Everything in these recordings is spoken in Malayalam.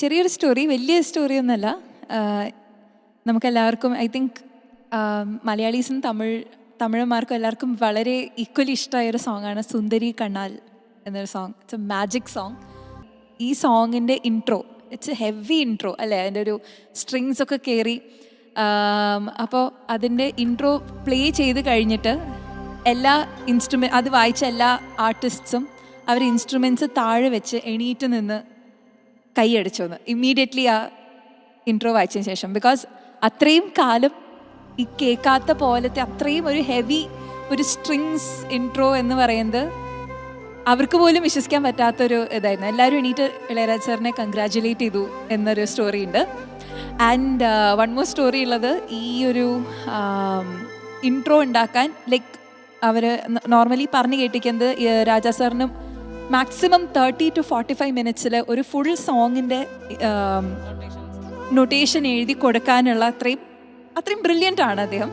ചെറിയൊരു സ്റ്റോറി, വലിയ സ്റ്റോറി ഒന്നല്ല. നമുക്കെല്ലാവർക്കും ഐ തിങ്ക് മലയാളീസും തമിഴന്മാർക്കും എല്ലാവർക്കും വളരെ ഈക്വലി ഇഷ്ടമായൊരു സോങ്ങാണ് സുന്ദരി കണ്ണാൽ എന്നൊരു song. It's a magic song. ഈ സോങ്ങിൻ്റെ intro, it's a heavy intro അല്ലേ, അതിൻ്റെ ഒരു സ്ട്രിങ്സ് ഒക്കെ കയറി. അപ്പോൾ അതിൻ്റെ ഇൻട്രോ പ്ലേ ചെയ്ത് കഴിഞ്ഞിട്ട് എല്ലാ അത് വായിച്ച എല്ലാ ആർട്ടിസ്റ്റ്സും അവർ ഇൻസ്ട്രുമെൻറ്റ്സ് താഴെ വെച്ച് എണീറ്റ് നിന്ന് കൈയടിച്ചു വന്ന് ഇമ്മീഡിയറ്റ്ലി ആ ഇൻട്രോ വായിച്ചതിന് ശേഷം. ബിക്കോസ് അത്രയും കാലം ഈ കേൾക്കാത്ത പോലത്തെ അത്രയും ഒരു ഹെവി ഒരു സ്ട്രിങ്സ് ഇൻട്രോ എന്ന് പറയുന്നത് അവർക്ക് പോലും വിശ്വസിക്കാൻ പറ്റാത്തൊരു ഇതായിരുന്നു. എല്ലാവരും എണീറ്റ് ഇളയരാജ സാറിനെ കൺഗ്രാജുലേറ്റ് ചെയ്തു എന്നൊരു സ്റ്റോറി ഉണ്ട്. ആൻഡ് വൺ മോർ സ്റ്റോറി ഉള്ളത്, ഈ ഒരു ഇൻട്രോ ഉണ്ടാക്കാൻ ലൈക്ക് അവർ നോർമലി പറഞ്ഞു കേട്ടിരിക്കുന്നത് രാജാ സാറിനും മാക്സിമം 30 to 45 മിനിറ്റ്സിൽ ഒരു ഫുൾ സോങ്ങിൻ്റെ നൊട്ടേഷൻ എഴുതി കൊടുക്കാനുള്ള അത്രയും ബ്രില്യൻ്റ് ആണ് അദ്ദേഹം.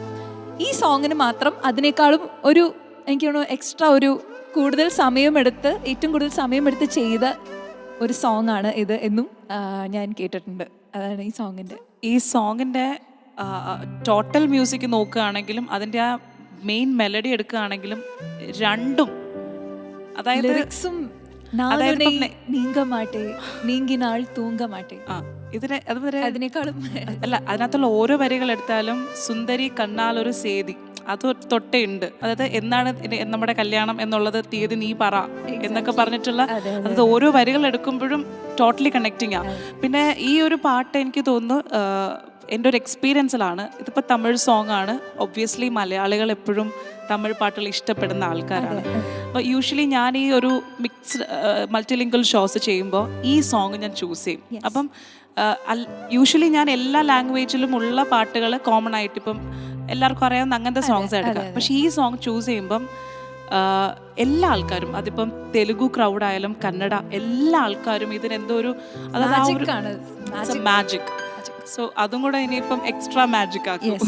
ഈ സോങ്ങിന് മാത്രം അതിനേക്കാളും എനിക്ക് തോന്നുന്നു എക്സ്ട്രാ ഏറ്റവും കൂടുതൽ സമയമെടുത്ത് ചെയ്ത ഒരു സോങ് ആണ് ഇത് എന്നും ഞാൻ കേട്ടിട്ടുണ്ട്. അതാണ് ഈ സോങ്ങിൻ്റെ ടോട്ടൽ മ്യൂസിക് നോക്കുകയാണെങ്കിലും അതിൻ്റെ ആ മെയിൻ മെലഡി എടുക്കുകയാണെങ്കിലും രണ്ടും, അതായത് അതിനേക്കാളും അല്ല, അതിനകത്തുള്ള ഓരോ വരികൾ എടുത്താലും സുന്ദരി കണ്ണാൽ ഒരു സേതി അത് തൊട്ടേ ഉണ്ട്. അതായത് എന്നാണ് നമ്മുടെ കല്യാണം എന്നുള്ളത് തീയതി നീ പറ എന്നൊക്കെ പറഞ്ഞിട്ടുള്ള അതായത് ഓരോ വരികൾ എടുക്കുമ്പോഴും ടോട്ടലി കണക്റ്റിംഗ് ആണ്. പിന്നെ ഈ ഒരു പാട്ട് എനിക്ക് തോന്നുന്നു എൻ്റെ ഒരു എക്സ്പീരിയൻസിലാണ്. ഇതിപ്പോൾ തമിഴ് സോങ് ആണ്. ഒബ്വിയസ്ലി മലയാളികൾ എപ്പോഴും തമിഴ് പാട്ടുകൾ ഇഷ്ടപ്പെടുന്ന ആൾക്കാരാണ്. അപ്പോൾ യൂഷ്വലി ഞാൻ ഈ ഒരു മിക്സ്ഡ് മൾട്ടിലിംഗ്വൽ ഷോസ് ചെയ്യുമ്പോൾ ഈ സോങ് ഞാൻ ചൂസ് ചെയ്യും. അപ്പം യൂഷ്വലി ഞാൻ എല്ലാ ലാംഗ്വേജിലും ഉള്ള പാട്ടുകൾ കോമൺ ആയിട്ട് ഇപ്പം എല്ലാവർക്കും അറിയാവുന്ന അങ്ങനത്തെ സോങ്സ് എടുക്കാം. പക്ഷേ ഈ സോങ് ചൂസ് ചെയ്യുമ്പം എല്ലാ ആൾക്കാരും, അതിപ്പം തെലുഗു ക്രൗഡ് ആയാലും കന്നഡ, എല്ലാ ആൾക്കാരും ഇതിനെന്തോ ഒരു അതായത് മാജിക്. സോ അതും കൂടെ ഇനിയിപ്പം എക്സ്ട്രാ മാജിക് ആക്കും.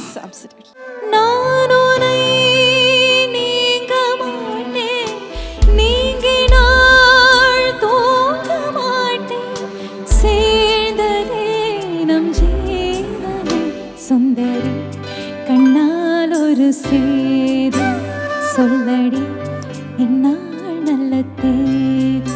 സുന്ദരി കണ്ണാലൊരു സേതു சொல்லடி என்னால் நல்ல தேதி